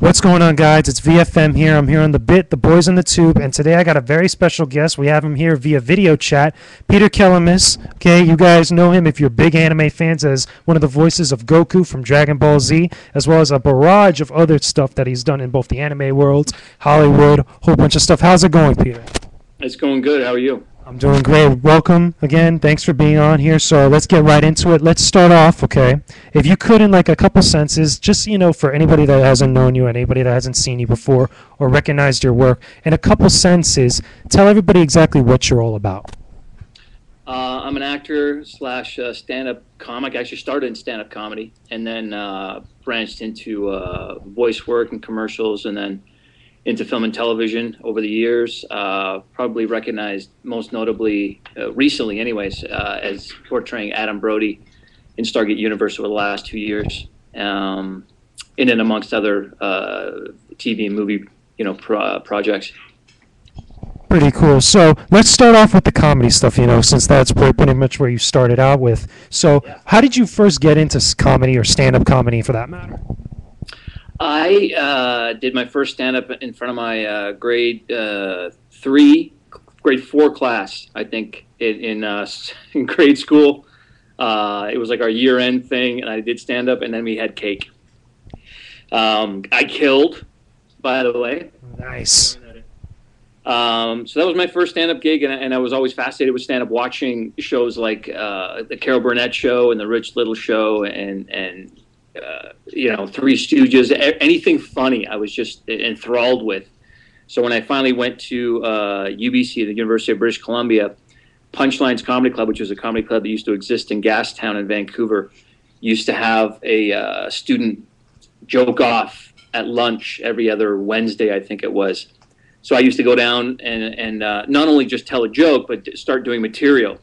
What's going on, guys? It's VFM here. I'm here on the BITT, the boys on the tube, and today I got a very special guest. We have him here via video chat, Peter Kelamis. Okay, you guys know him if you're big anime fans as one of the voices of Goku from Dragonball Z, as well as a barrage of other stuff that he's done in both the anime world, Hollywood, a whole bunch of stuff. How's it going, Peter? It's going good. How are you? I'm doing great. Welcome again. Thanks for being on here. So let's get right into it. Let's start off, okay? If you could, in like a couple sentences, just, for anybody that hasn't known you, anybody that hasn't seen you before or recognized your work, in a couple sentences, tell everybody exactly what you're all about. I'm an actor slash stand-up comic. I actually started in stand-up comedy and then branched into voice work and commercials and then into film and television over the years. Probably recognized most notably, recently anyways, as portraying Adam Brody in Stargate Universe over the last 2 years, in and amongst other TV and movie projects. Pretty cool. So let's start off with the comedy stuff, since that's pretty much where you started out with. So how did you first get into comedy or stand-up comedy for that matter? I did my first stand-up in front of my grade 4 class, I think, in grade school. It was like our year-end thing, and I did stand-up, and then we had cake. I killed, by the way. Nice. So that was my first stand-up gig, and I was always fascinated with stand-up, watching shows like the Carol Burnett Show and the Rich Little Show and Three Stooges, anything funny I was just enthralled with. So when I finally went to UBC, the University of British Columbia, Punchlines Comedy Club, which was a comedy club that used to exist in Gastown in Vancouver, used to have a student joke off at lunch every other Wednesday, I think it was. So I used to go down and not only just tell a joke, but start doing material.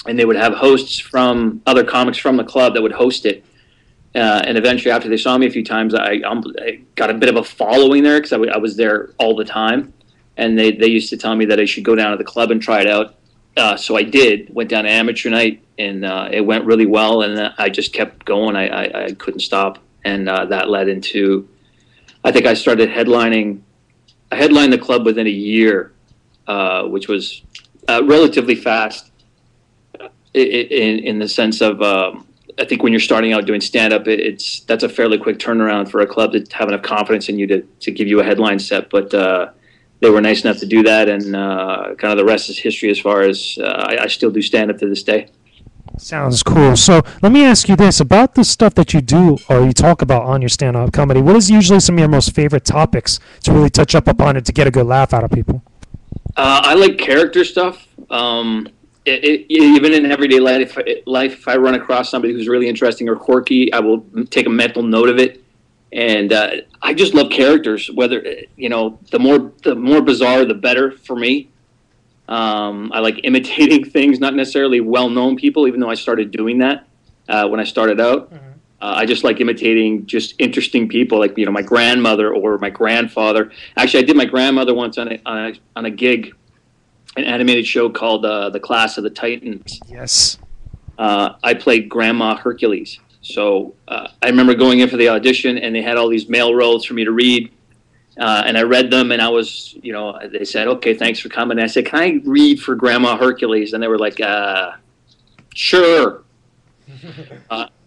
And they would have hosts from other comics from the club that would host it. And eventually, after they saw me a few times, I got a bit of a following there because I was there all the time. And they used to tell me that I should go down to the club and try it out. So I did, went down to amateur night, and it went really well. And I just kept going. I couldn't stop. And that led into, I think I started headlining. I headlined the club within a year, which was relatively fast in the sense of, I think when you're starting out doing stand-up, that's a fairly quick turnaround for a club to have enough confidence in you to give you a headline set. But they were nice enough to do that, and kind of the rest is history as far as I still do stand-up to this day. Sounds cool. So let me ask you this about the stuff that you do or you talk about on your stand-up comedy. What is usually some of your most favorite topics to really touch up upon it to get a good laugh out of people? I like character stuff. Even in everyday life, if I run across somebody who's really interesting or quirky, I will take a mental note of it. And I just love characters. Whether the more bizarre, the better for me. I like imitating things, not necessarily well-known people, even though I started doing that when I started out. Mm-hmm. I just like imitating just interesting people, like my grandmother or my grandfather. Actually, I did my grandmother once on a gig, an animated show called The Class of the Titans. Yes. I played Grandma Hercules. So I remember going in for the audition, and they had all these mail rolls for me to read. And I read them, and I was, they said, okay, thanks for coming. And I said, can I read for Grandma Hercules? And they were like, sure.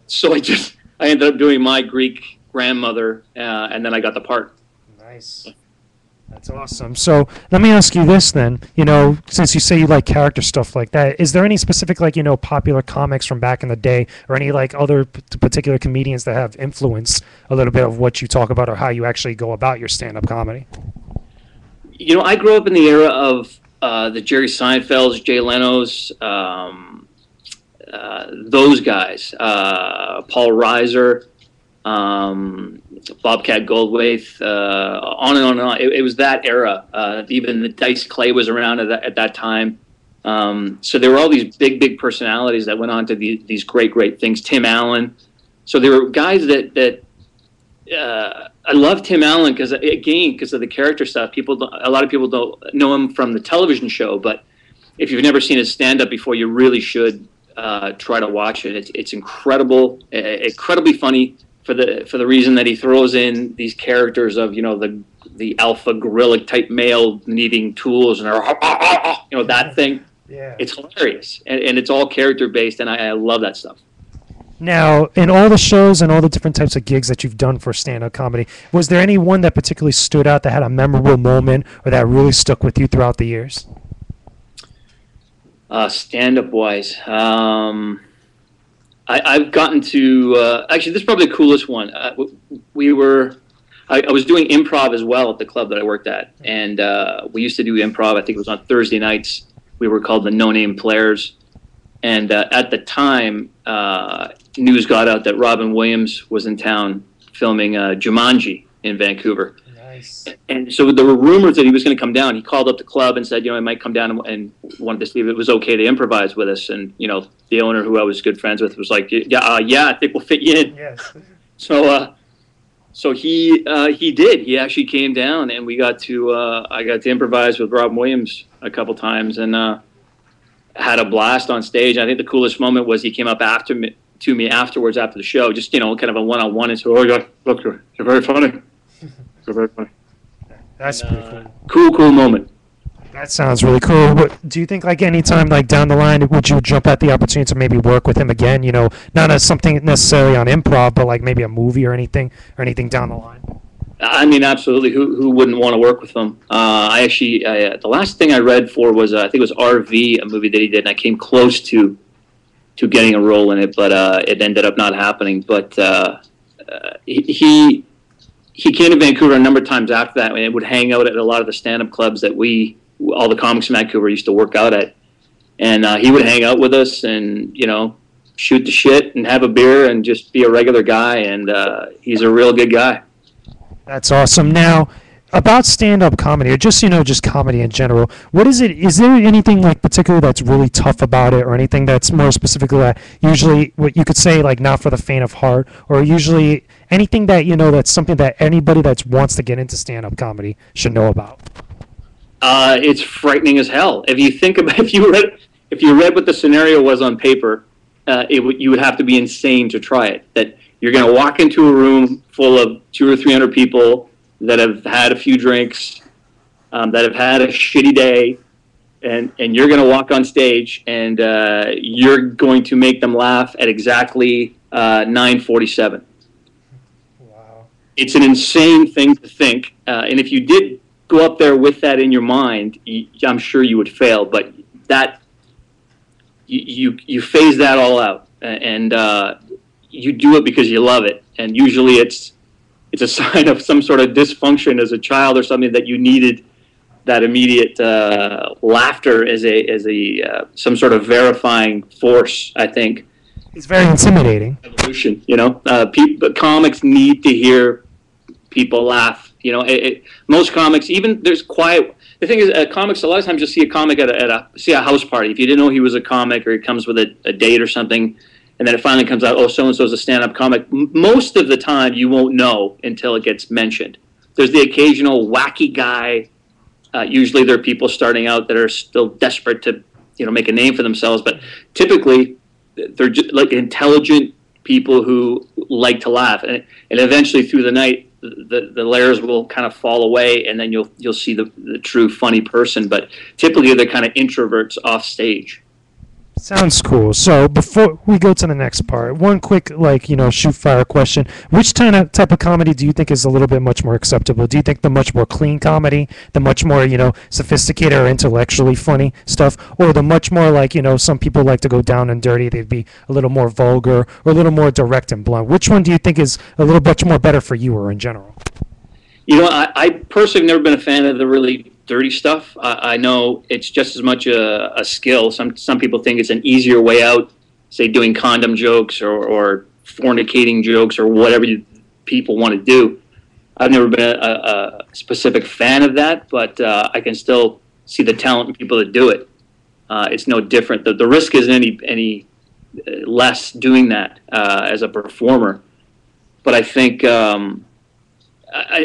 So I ended up doing my Greek grandmother, and then I got the part. Nice. That's awesome. So let me ask you this then, since you say you like character stuff like that, is there any specific, popular comics from back in the day or any, other particular comedians that have influenced a little bit of what you talk about or how you actually go about your stand-up comedy? I grew up in the era of the Jerry Seinfelds, Jay Leno's, those guys, Paul Reiser, Bobcat Goldthwait, on and on and on. It was that era. Even the Dice Clay was around at that time. So there were all these big personalities that went on to these great things. Tim Allen. So there were guys that I love Tim Allen because of the character stuff. A lot of people don't know him from the television show, but if you've never seen his stand-up before, you really should try to watch it. It's incredible, incredibly funny, for the reason that he throws in these characters of, you know, the alpha gorilla type male needing tools and you know, that thing. Yeah. It's hilarious, and it's all character based, and I love that stuff. Now, in all the shows and all the different types of gigs that you've done for stand-up comedy, was there any one that particularly stood out that had a memorable moment or that really stuck with you throughout the years? Stand-up wise, I've gotten to actually, this is probably the coolest one. I was doing improv as well at the club that I worked at, and we used to do improv. I think it was on Thursday nights. We were called the No Name Players, and at the time, news got out that Robin Williams was in town filming Jumanji in Vancouver. Nice. And so there were rumors that he was going to come down. He called up the club and said, you know, I might come down and wanted to see if it was okay to improvise with us. And, you know, the owner, who I was good friends with, was like, yeah, I think we'll fit you in. Yes. So he did. He actually came down, and we got to I got to improvise with Robin Williams a couple times, and had a blast on stage. I think the coolest moment was he came up to me afterwards after the show, just, you know, kind of a one-on-one, and said, "Oh, yeah, look, you're very funny. You're very funny." That's pretty cool. Cool moment. That sounds really cool. Do you think, like, anytime, like, down the line, would you jump at the opportunity to maybe work with him again? You know, not as something necessarily on improv, but like maybe a movie or anything down the line. I mean, absolutely. Who wouldn't want to work with him? I actually, the last thing I read for was, I think it was RV, a movie that he did, and I came close to getting a role in it, but it ended up not happening. But he came to Vancouver a number of times after that, and would hang out at a lot of the stand-up clubs that all the comics in Vancouver used to work out at. And he would hang out with us and, you know, shoot the shit and have a beer and just be a regular guy. And he's a real good guy. That's awesome. Now, about stand-up comedy, or just, you know, just comedy in general, what is it? Is there anything, like, particular that's really tough about it, or anything that's more specifically that usually what you could say, like, not for the faint of heart, or usually anything that, you know, that's something that anybody that wants to get into stand-up comedy should know about? It's frightening as hell. If you think about, if you read what the scenario was on paper, you would have to be insane to try it. That you're going to walk into a room full of 200 or 300 people that have had a few drinks, that have had a shitty day, and you're going to walk on stage, and you're going to make them laugh at exactly 9:47. Wow. It's an insane thing to think, and if you did go up there with that in your mind, I'm sure you would fail. But that you phase that all out, and you do it because you love it. And usually it's a sign of some sort of dysfunction as a child or something, that you needed that immediate laughter as a some sort of verifying force, I think. It's very intimidating. Evolution, you know. Comics need to hear people laugh. You know, most comics, even there's quiet. The thing is, comics, a lot of times you'll see a comic at a house party. If you didn't know he was a comic, or he comes with a date or something, and then it finally comes out, oh, so-and-so's a stand-up comic. Most of the time, you won't know until it gets mentioned. There's the occasional wacky guy. Usually there are people starting out that are still desperate to, you know, make a name for themselves. But typically, they're just like intelligent people who like to laugh. And eventually through the night, the layers will kind of fall away, and then you'll see the true funny person. But typically they're kind of introverts off stage. Sounds cool. So before we go to the next part, one quick, like, you know, shoot fire question. Which type of comedy do you think is a little bit much more acceptable? Do you think the much more clean comedy, the much more, you know, sophisticated or intellectually funny stuff, or the much more, like, you know, some people like to go down and dirty, they'd be a little more vulgar or a little more direct and blunt? Which one do you think is a little much more better for you, or in general? You know, I personally have never been a fan of the really dirty stuff. I know it's just as much a skill. Some people think it's an easier way out, say doing condom jokes or fornicating jokes or whatever people want to do. I've never been a specific fan of that, but I can still see the talent in people that do it. It's no different. The risk isn't any less doing that as a performer. But I think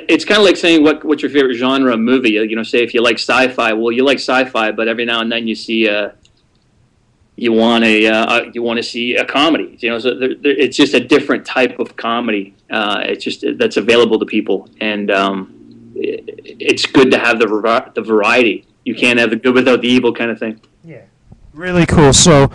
it's kind of like saying what's your favorite genre of movie. You know, say if you like sci-fi, well, you like sci-fi, but every now and then you see you want to see a comedy. You know, so it's just a different type of comedy. It's just that's available to people, and it's good to have the variety. You can't have the good without the evil kind of thing. Yeah, really cool. So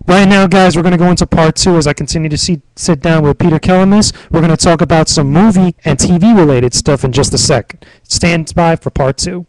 right now, guys, we're going to go into part 2 as I continue to sit down with Peter Kelamis. We're going to talk about some movie and TV related stuff in just a second. Stand by for part 2.